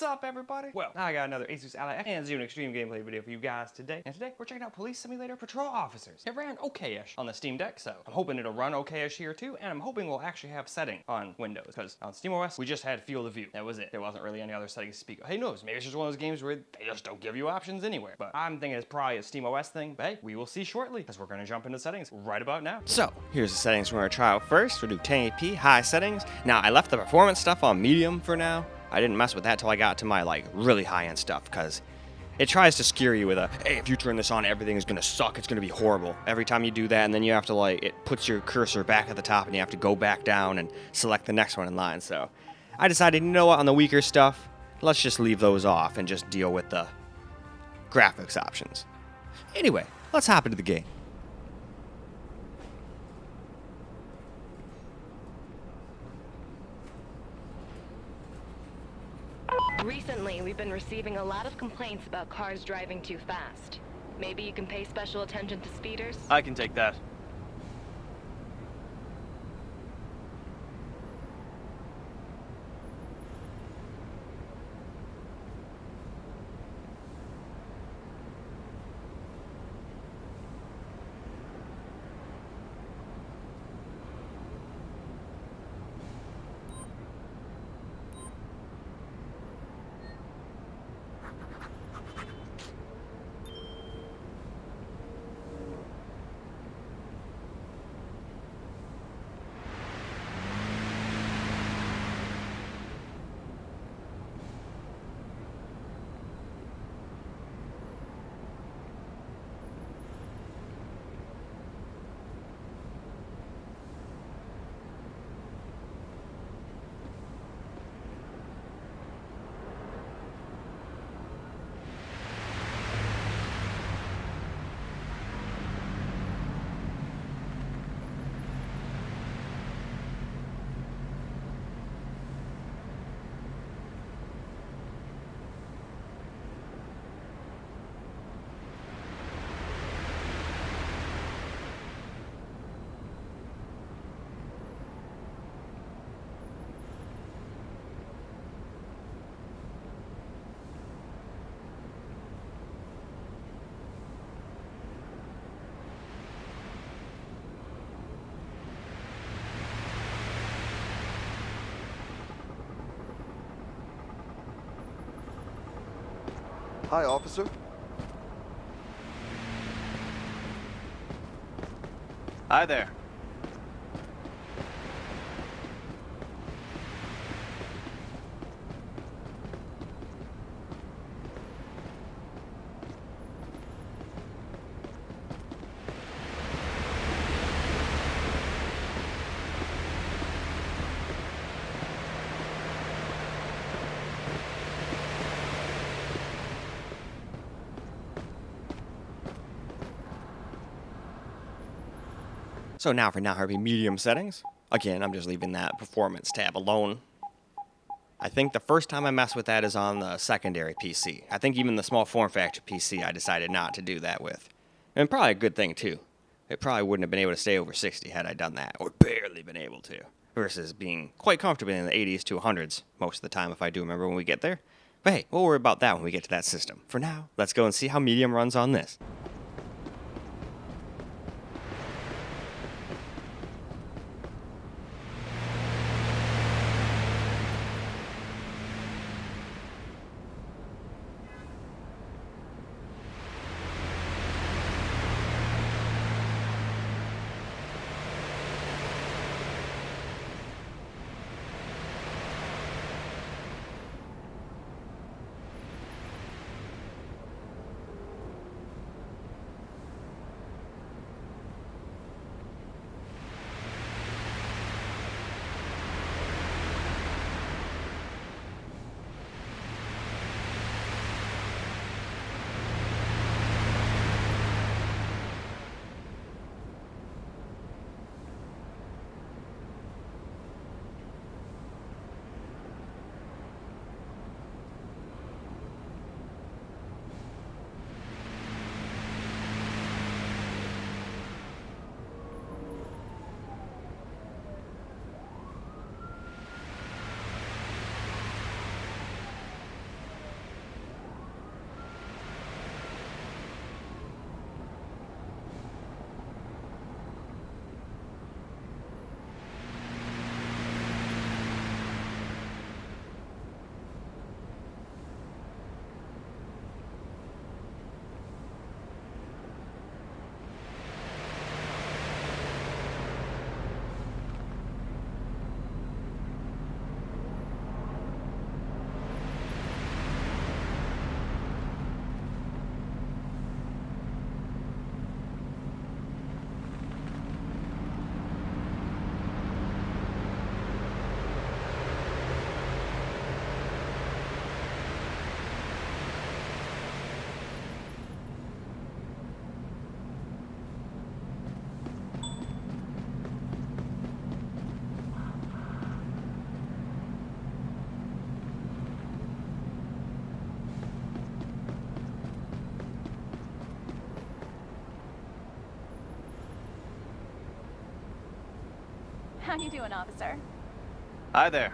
up, everybody? Well, I got another Asus Ally and Xeon Extreme gameplay video for you guys today. And today, we're checking out Police Simulator Patrol Officers. It ran okay-ish on the Steam Deck, so I'm hoping it'll run okay-ish here too, and I'm hoping we'll actually have setting on Windows, because on SteamOS, we just had Field of View. That was it. There wasn't really any other settings to speak of. Hey, knows, maybe it's just one of those games where they just don't give you options anywhere. But I'm thinking it's probably a SteamOS thing, but hey, we will see shortly, because we're gonna jump into settings right about now. So, here's the settings we're gonna try out first. We'll do 1080p, high settings. Now, I left the performance stuff on medium for now. I didn't mess with that till I got to my really high-end stuff, because it tries to scare you with hey, if you turn this on, everything is gonna suck, it's gonna be horrible. Every time you do that, and then you have to it puts your cursor back at the top and you have to go back down and select the next one in line. So I decided, you know what, on the weaker stuff, let's just leave those off and just deal with the graphics options. Anyway, let's hop into the game. Recently, we've been receiving a lot of complaints about cars driving too fast. Maybe you can pay special attention to speeders? I can take that. Hi, officer. Hi there. So now for medium settings. Again, I'm just leaving that performance tab alone. I think the first time I messed with that is on the secondary PC. I think even the small form factor PC I decided not to do that with. And probably a good thing too. It probably wouldn't have been able to stay over 60 had I done that, or barely been able to. Versus being quite comfortable in the 80s to 100s most of the time if I do remember when we get there. But hey, we'll worry about that when we get to that system. For now, let's go and see how medium runs on this. How you doing, officer? Hi there.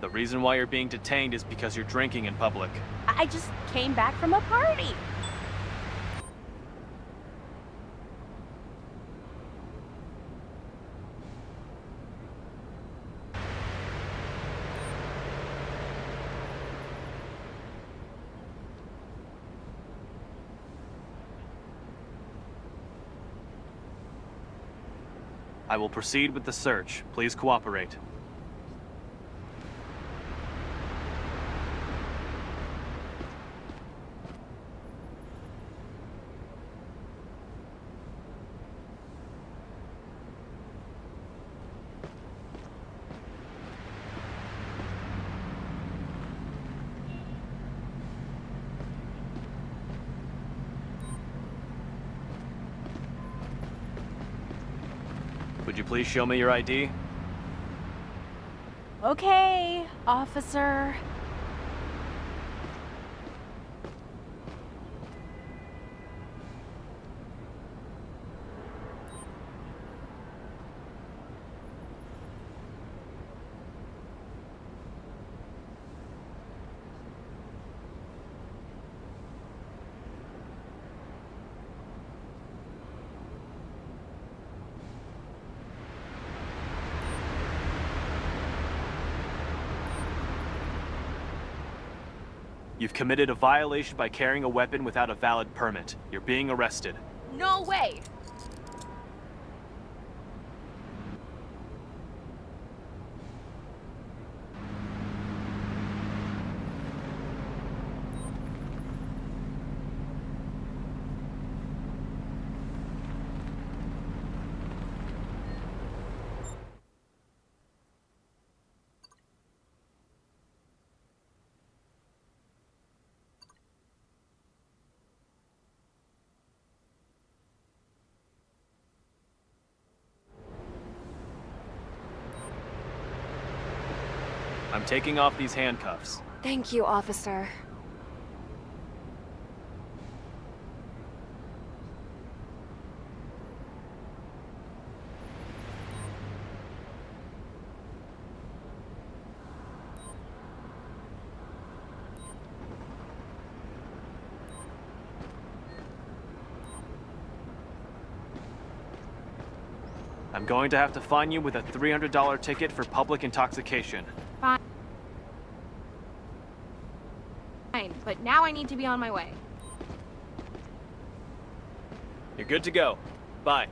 The reason why you're being detained is because you're drinking in public. I just came back from a party. I will proceed with the search. Please cooperate. Would you please show me your ID? Okay, officer. You've committed a violation by carrying a weapon without a valid permit. You're being arrested. No way. I'm taking off these handcuffs. Thank you, officer. I'm going to have to fine you with a $300 ticket for public intoxication. Fine, but now I need to be on my way. You're good to go. Bye.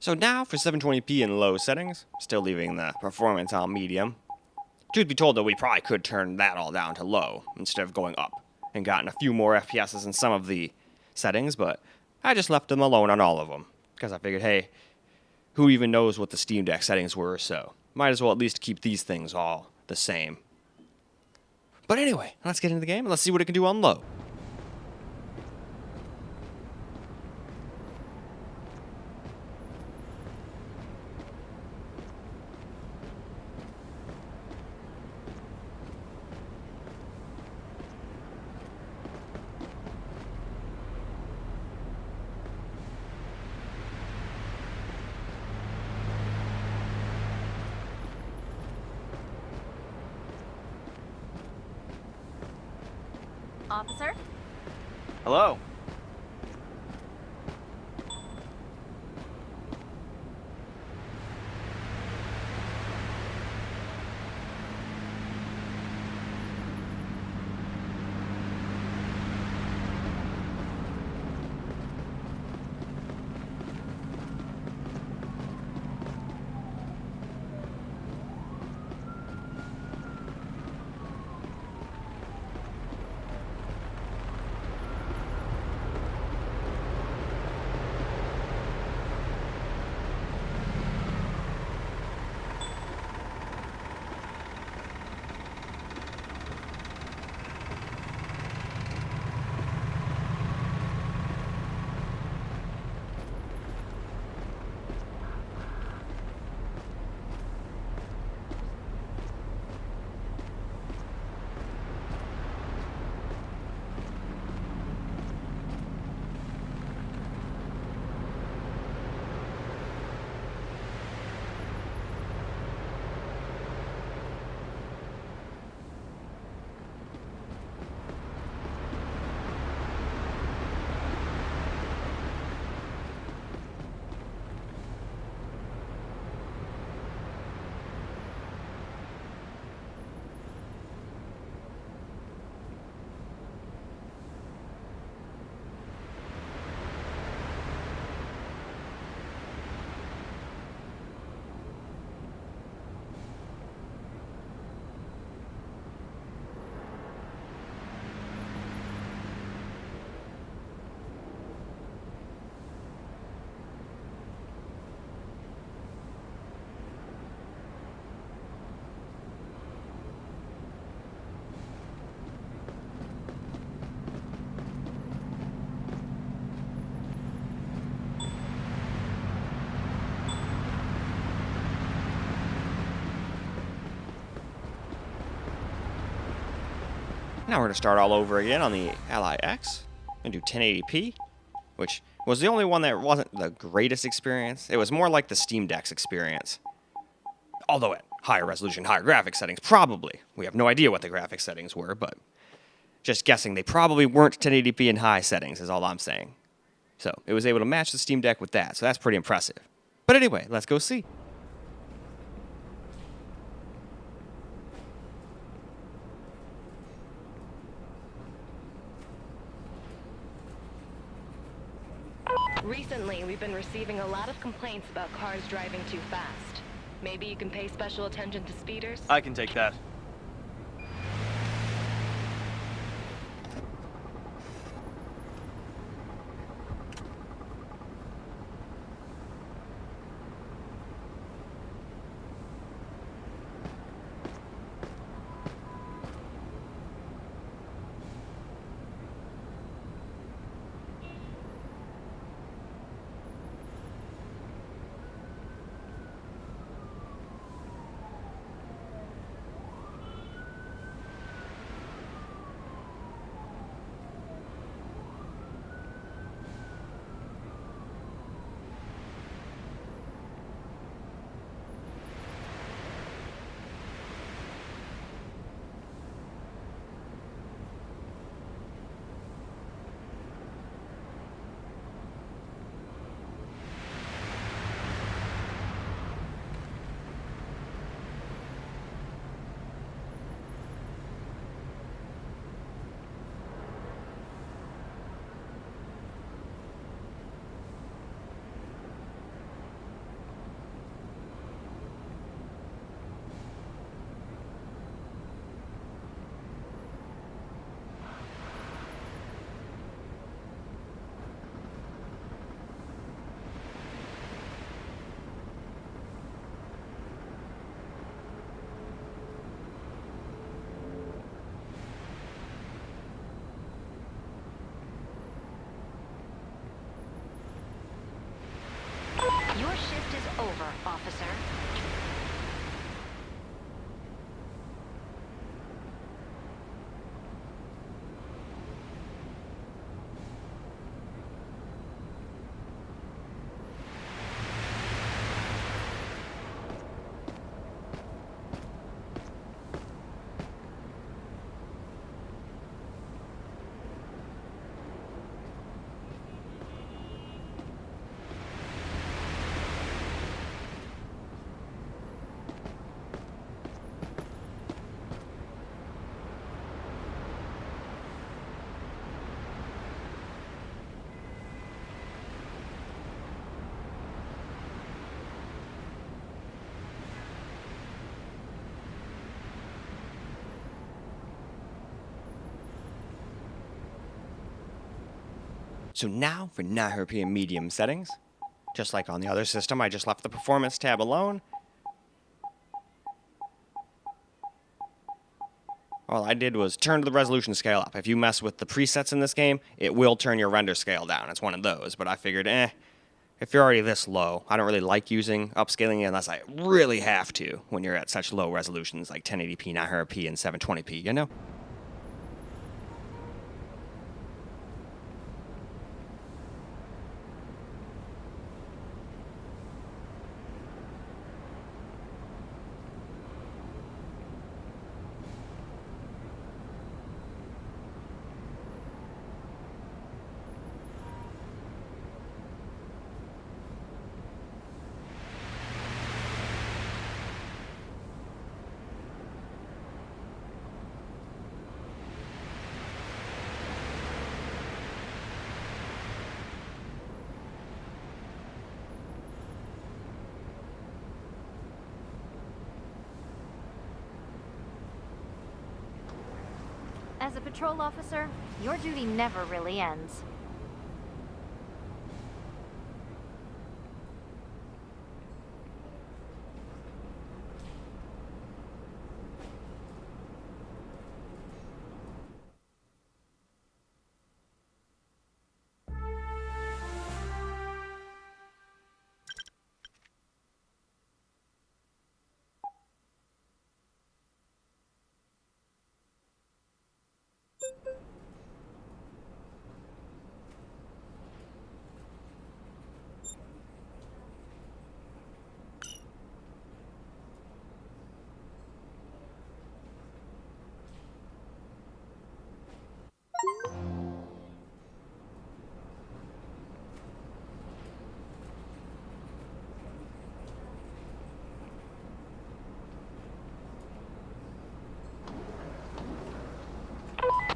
So now for 720p in low settings, still leaving the performance on medium. Truth be told though, we probably could turn that all down to low instead of going up and gotten a few more FPSs in some of the settings, but I just left them alone on all of them because I figured, hey, who even knows what the Steam Deck settings were, so might as well at least keep these things all the same. But anyway, let's get into the game and let's see what it can do on low. Officer? Hello. Now we're going to start all over again on the Ally X and do 1080p, which was the only one that wasn't the greatest experience. It was more like the Steam Deck's experience. Although at higher resolution, higher graphics settings, probably. We have no idea what the graphics settings were, but just guessing they probably weren't 1080p in high settings is all I'm saying. So it was able to match the Steam Deck with that, so that's pretty impressive. But anyway, let's go see. Recently, we've been receiving a lot of complaints about cars driving too fast. Maybe you can pay special attention to speeders? I can take that. Your shift is over, officer. So now for 900p and medium settings. Just like on the other system, I just left the performance tab alone. All I did was turn the resolution scale up. If you mess with the presets in this game, it will turn your render scale down. It's one of those, but I figured, if you're already this low, I don't really like using upscaling unless I really have to when you're at such low resolutions like 1080p, 900p, and 720p, you know? As a patrol officer, your duty never really ends.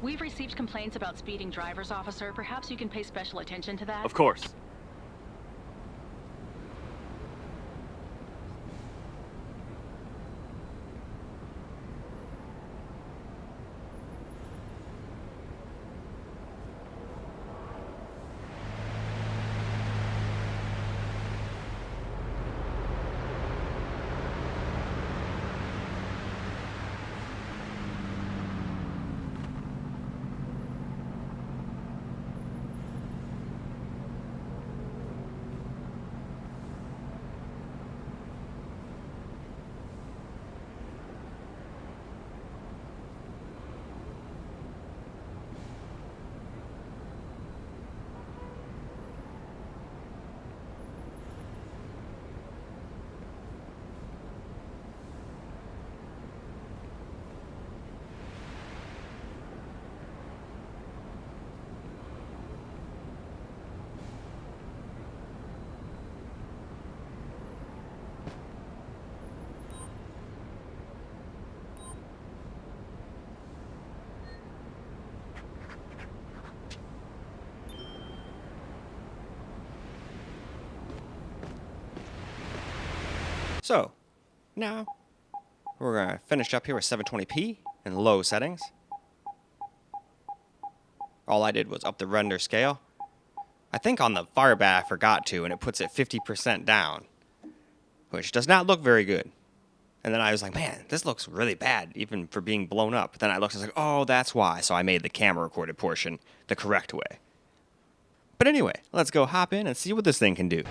We've received complaints about speeding drivers, officer. Perhaps you can pay special attention to that? Of course. So, now we're going to finish up here with 720p in low settings. All I did was up the render scale. I think on the Firebat I forgot to, and it puts it 50% down, which does not look very good. And then I was like, man, this looks really bad, even for being blown up. But then I looked and I was like, oh, that's why. So I made the camera recorded portion the correct way. But anyway, let's go hop in and see what this thing can do.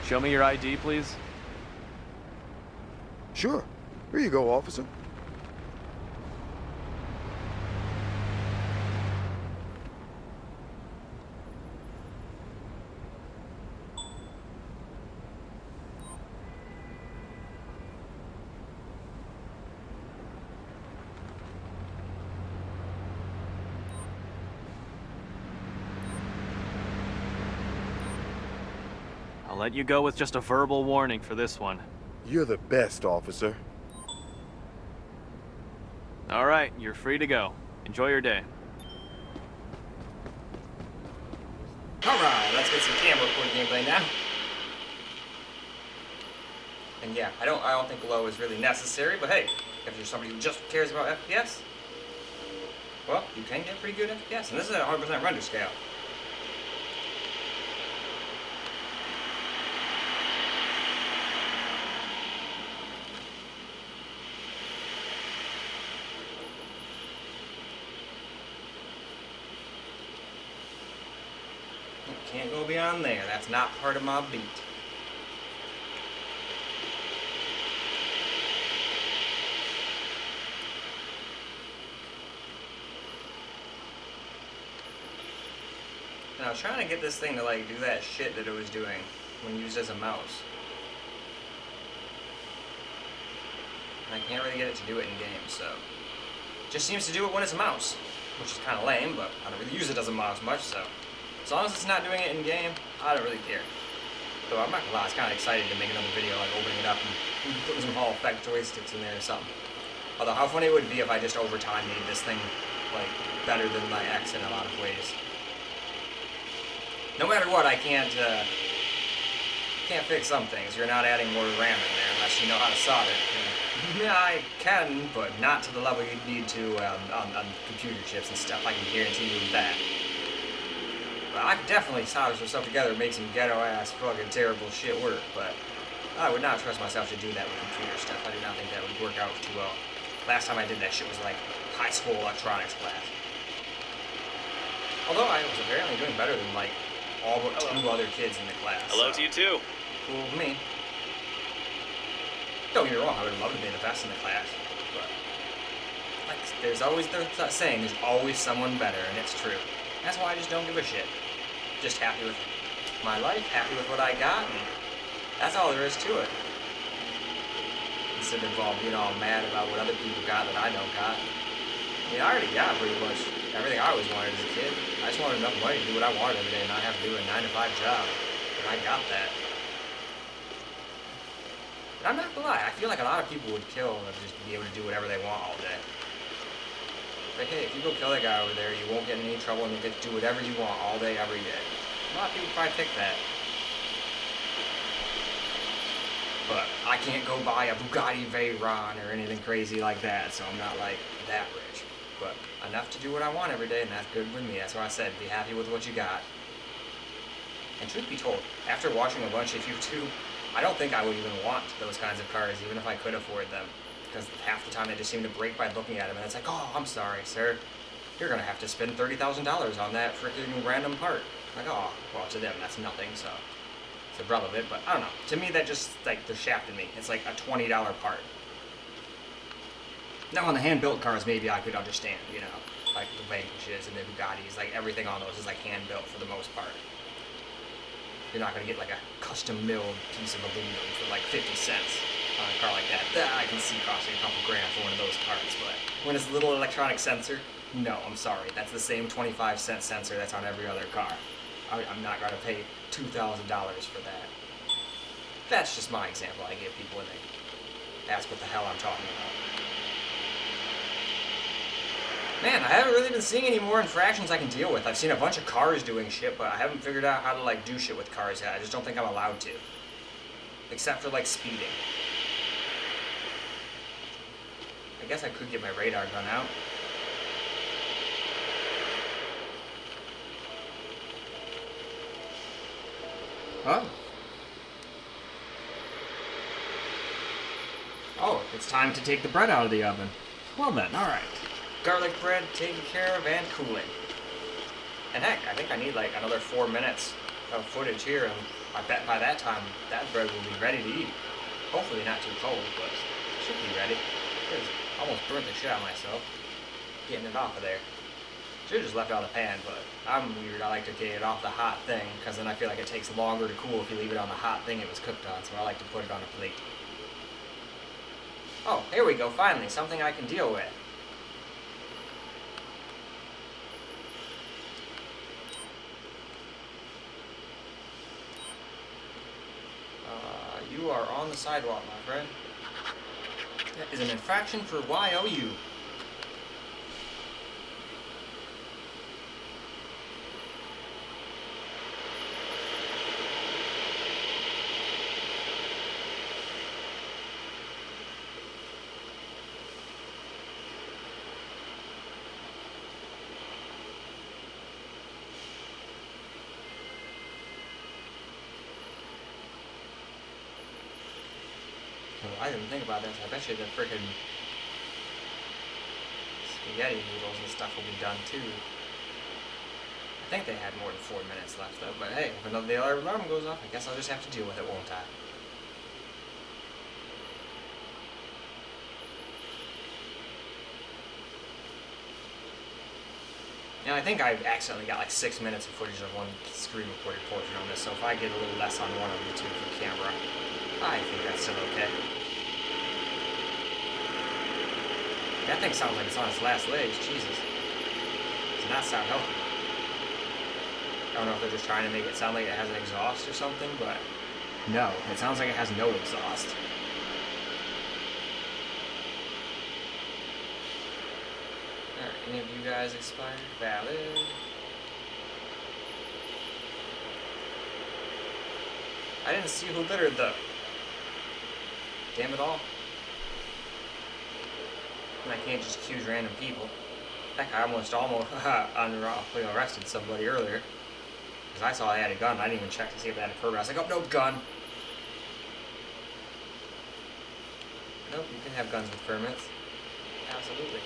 Show me your ID, please. Sure. Here you go, officer. let you go with just a verbal warning for this one. You're the best, officer. All right, you're free to go. Enjoy your day. Alright, let's get some camera recording gameplay now. And yeah, I don't think low is really necessary, but hey, if you're somebody who just cares about FPS, well, you can get pretty good FPS, and this is at 100% render scale. Can't go beyond there. That's not part of my beat. And I was trying to get this thing to like do that shit that it was doing when used as a mouse. And I can't really get it to do it in game, so it just seems to do it when it's a mouse, which is kind of lame, but I don't really use it as a mouse much, so as long as it's not doing it in game, I don't really care. So I'm not gonna lie, I was kind of excited to make another video, like opening it up and putting some Hall Effect joysticks in there or something. Although how funny it would be if I just over time made this thing like better than my X in a lot of ways. No matter what, I can't fix some things. You're not adding more RAM in there unless you know how to solder it. Yeah, I can, but not to the level you'd need to on computer chips and stuff. I can guarantee you that. But I could definitely solder some stuff together and make some ghetto-ass fucking terrible shit work, but I would not trust myself to do that with computer stuff. I do not think that would work out too well. Last time I did that shit was like high school electronics class. Although I was apparently doing better than like all but two other kids in the class. Hello to you too. Cool with me. Don't get me wrong, I would love to be the best in the class, but like, there's always the saying, there's always someone better, and it's true. That's why I just don't give a shit. Just happy with my life, happy with what I got, and that's all there is to it. Instead of all being all mad about what other people got that I don't got. I mean, I already got pretty much everything I always wanted as a kid. I just wanted enough money to do what I wanted every day and not have to do a 9-to-5 job. And I got that. And I'm not gonna lie, I feel like a lot of people would kill to just be able to do whatever they want all day. Like, hey, if you go kill that guy over there, you won't get in any trouble and you'll get to do whatever you want all day, every day. A lot of people probably pick that. But I can't go buy a Bugatti Veyron or anything crazy like that, so I'm not like that rich. But enough to do what I want every day, and that's good with me. That's why I said, be happy with what you got. And truth be told, after watching a bunch of YouTube, I don't think I would even want those kinds of cars, even if I could afford them. Because half the time they just seem to break by looking at them, and it's like, oh, I'm sorry, sir. You're going to have to spend $30,000 on that freaking random part. Like, oh, well, to them, that's nothing, so it's irrelevant. But I don't know. To me, that just, like, they're shafting me. It's like a $20 part. Now, on the hand-built cars, maybe I could understand, you know, like the Vanquishes and the Bugattis, like everything on those is like hand-built for the most part. You're not going to get like a custom-milled piece of aluminum for like 50 cents on a car like that. That I can see costing a couple grand for one of those parts, but when it's a little electronic sensor, no, I'm sorry. That's the same 25-cent sensor that's on every other car. I'm not going to pay $2,000 for that. That's just my example I give people when they ask what the hell I'm talking about. Man, I haven't really been seeing any more infractions I can deal with. I've seen a bunch of cars doing shit, but I haven't figured out how to, like, do shit with cars yet. I just don't think I'm allowed to. Except for, like, speeding. I guess I could get my radar gun out. Huh? Oh, it's time to take the bread out of the oven. Well then, alright. Garlic bread taken care of and cooling. And heck, I think I need like another 4 minutes of footage here, and I bet by that time that bread will be ready to eat. Hopefully not too cold, but it should be ready. I almost burnt the shit out of myself getting it off of there. Should have just left it on the pan, but I'm weird. I like to get it off the hot thing, because then I feel like it takes longer to cool if you leave it on the hot thing it was cooked on, so I like to put it on a plate. Oh, here we go, finally, something I can deal with. on the sidewalk, my friend. That is an infraction for YOU. I didn't think about this. I bet you the freaking spaghetti noodles and stuff will be done too. I think they had more than 4 minutes left though, but hey, if another alarm goes off, I guess I'll just have to deal with it, won't I? And I think I accidentally got like 6 minutes of footage of one screen recorded portion on this, so if I get a little less on one of YouTube for camera, I think that's still okay. That thing sounds like it's on its last legs, Jesus. Does not sound healthy. I don't know if they're just trying to make it sound like it has an exhaust or something, but no, it sounds like it has no exhaust. Alright, any of you guys expired? Valid. I didn't see who littered though. Damn it all. And I can't just accuse random people. Heck, I almost unlawfully arrested somebody earlier. Because I saw they had a gun. I didn't even check to see if they had a permit. I was like, oh, no gun. Nope, you can have guns with permits. Absolutely.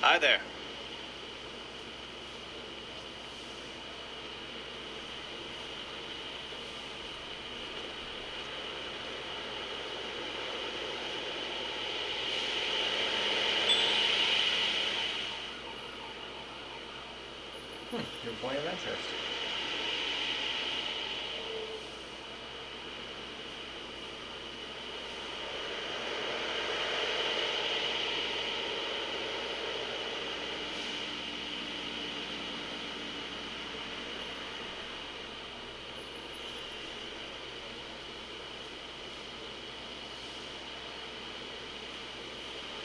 Hi there. Your point of interest.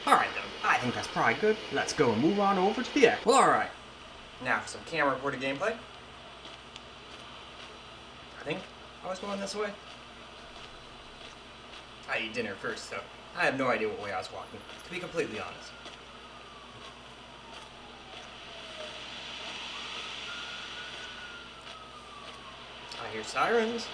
Alright then, I think that's probably good. Let's go and move on over to the act. Well, alright. Now for some camera recorded gameplay. I think I was going this way. I ate dinner first, so I have no idea what way I was walking, to be completely honest. I hear sirens.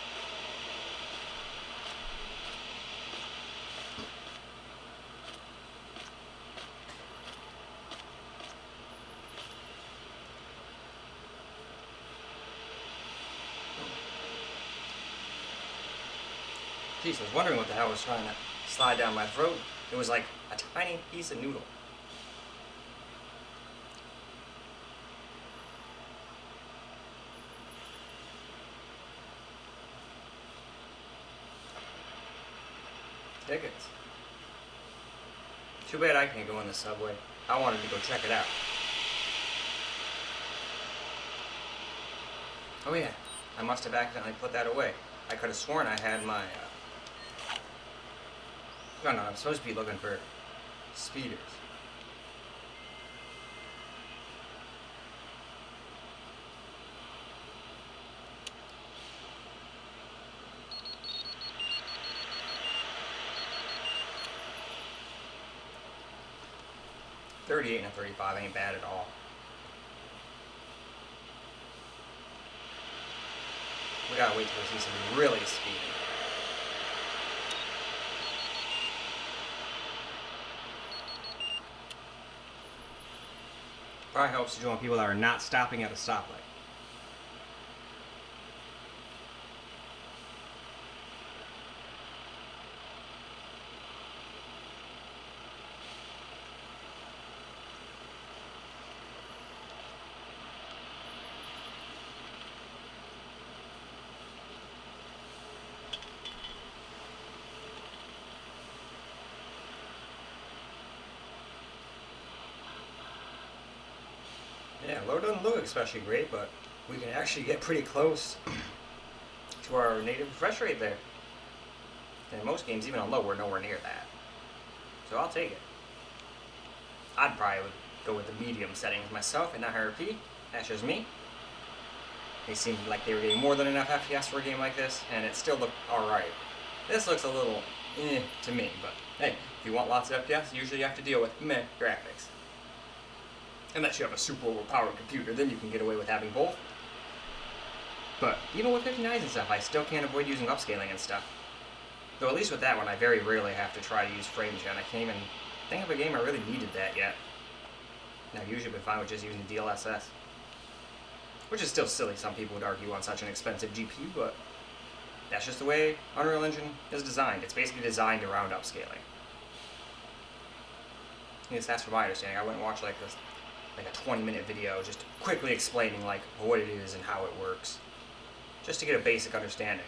Jeez, I was wondering what the hell was trying to slide down my throat. It was like a tiny piece of noodle. Tickets. Too bad I can't go in the subway. I wanted to go check it out. Oh yeah, I must have accidentally put that away. I could have sworn I had my, no, I'm supposed to be looking for speeders. $38 and a $35 ain't bad at all. We gotta wait till we see something really speedy. Probably helps to join people that are not stopping at a stoplight. Yeah, low doesn't look especially great, but we can actually get pretty close to our native refresh rate there. And in most games, even on low, we're nowhere near that. So I'll take it. I'd probably go with the medium settings myself and not 100p. That's just me. They seemed like they were getting more than enough FPS for a game like this, and it still looked alright. This looks a little to me, but hey, if you want lots of FPS, usually you have to deal with meh graphics. Unless you have a super overpowered computer, then you can get away with having both. But even with 59s and stuff, I still can't avoid using upscaling and stuff. Though at least with that one, I very rarely have to try to use frame gen. I can't even think of a game I really needed that yet. And I've usually been fine with just using DLSS. Which is still silly, some people would argue, on such an expensive GPU, but that's just the way Unreal Engine is designed. It's basically designed around upscaling. At least that's from my understanding. I went and watched like a 20-minute video just quickly explaining like what it is and how it works, just to get a basic understanding.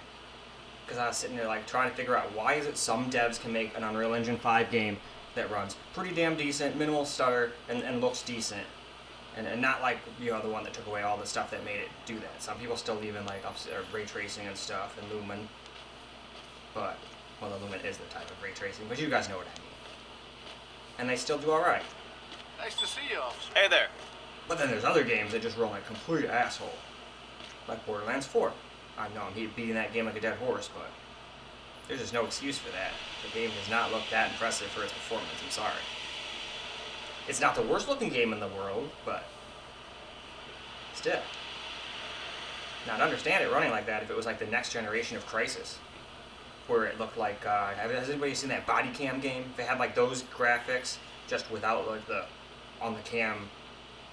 Because I was sitting there like trying to figure out why is it some devs can make an Unreal Engine 5 game that runs pretty damn decent, minimal stutter, and looks decent, and not like the one that took away all the stuff that made it do that. Some people still leave in like ray tracing and stuff and Lumen, but well, the Lumen is the type of ray tracing, but you guys know what I mean. And they still do all right. Nice to see you, officer. Hey there. But then there's other games that just run like complete asshole. Like Borderlands 4. I know I'm beating that game like a dead horse, but there's just no excuse for that. The game does not look that impressive for its performance, I'm sorry. It's not the worst looking game in the world, but still. Now I'd understand it running like that if it was like the next generation of Crysis. Where it looked like, has anybody seen that body cam game? If it had like those graphics, just without like the on the cam,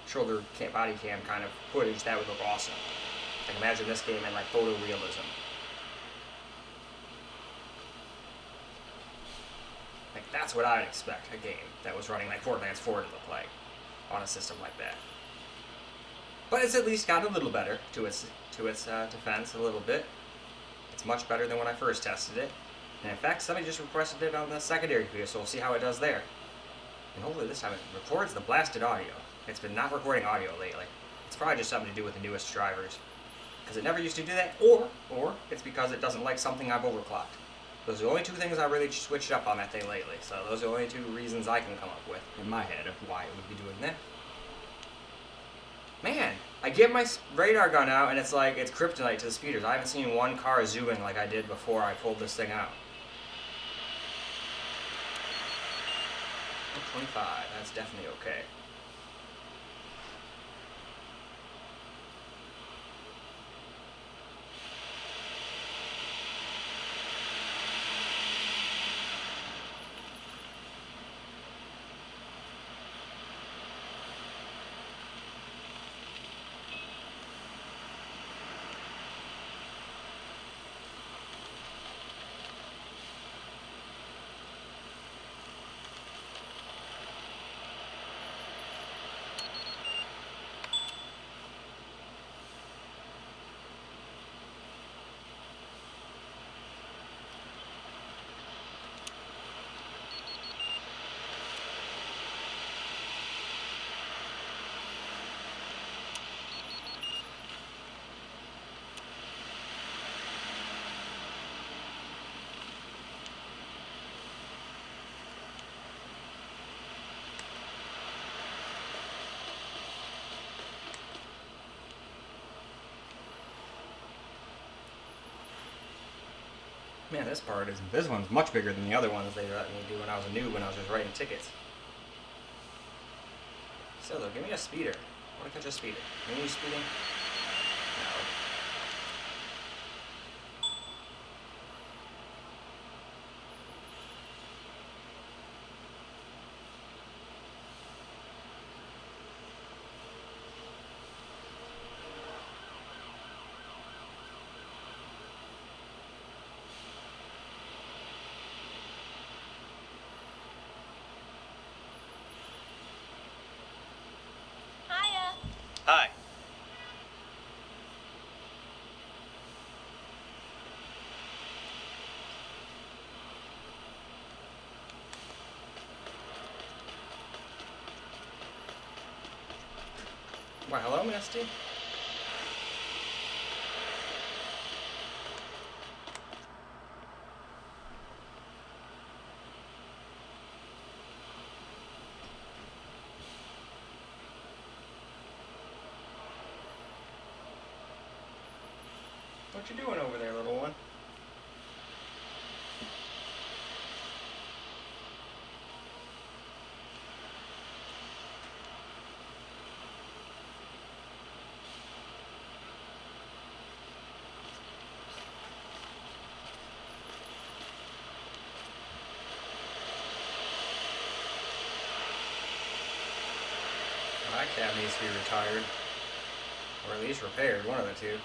shoulder cam, body cam kind of footage, that would look awesome. Like imagine this game in like photorealism. Like that's what I'd expect a game that was running like Borderlands 4 to look like on a system like that. But it's at least got a little better to its defense, a little bit. It's much better than when I first tested it. And in fact, somebody just requested it on the secondary video, so we'll see how it does there. And hopefully this time it records the blasted audio. It's been not recording audio lately. It's probably just something to do with the newest drivers. Because it never used to do that, or it's because it doesn't like something I've overclocked. Those are the only two things I really switched up on that thing lately. So those are the only two reasons I can come up with in my head of why it would be doing that. Man, I get my radar gun out and it's like, it's kryptonite to the speeders. I haven't seen one car zooming like I did before I pulled this thing out. 25, that's definitely okay. Man, this one's much bigger than the other ones they let me do when I was a noob, when I was just writing tickets. Still though, give me a speeder. I want to catch a speeder. Can you speeding? No. Why, hello, Misty? What you doing over there, little one? My cat needs to be retired. Or at least repaired, one of the two.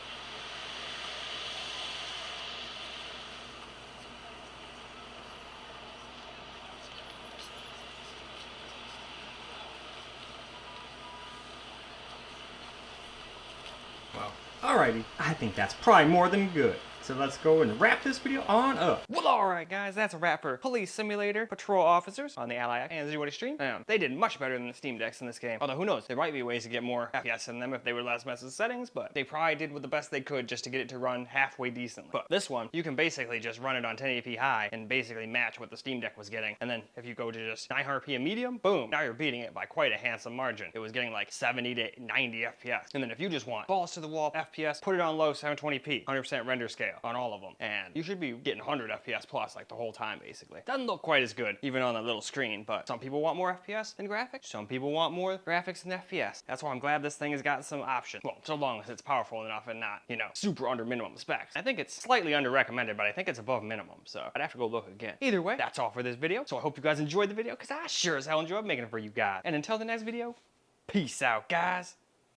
Well, alrighty. I think that's probably more than good. So let's go and wrap this video on up. Well, alright guys, that's a wrap for Police Simulator Patrol Officers on the Ally and Zero Extreme. They did much better than the Steam Decks in this game. Although who knows, there might be ways to get more FPS in them if they were less messy settings, but they probably did with the best they could just to get it to run halfway decently. But this one, you can basically just run it on 1080p high and basically match what the Steam Deck was getting. And then if you go to just 900p and medium, boom, now you're beating it by quite a handsome margin. It was getting like 70 to 90 FPS. And then if you just want balls to the wall FPS, put it on low 720p, 100% render scale on all of them. And you should be getting 100 FPS plus like the whole time basically. Doesn't look quite as good even on the little screen, but some people want more FPS than graphics. Some people want more graphics than FPS. That's why I'm glad this thing has got some options. Well, so long as it's powerful enough and not, you know, super under minimum specs. I think it's slightly under recommended, but I think it's above minimum, so I'd have to go look again. Either way, that's all for this video. So I hope you guys enjoyed the video because I sure as hell enjoyed making it for you guys. And until the next video, peace out, guys.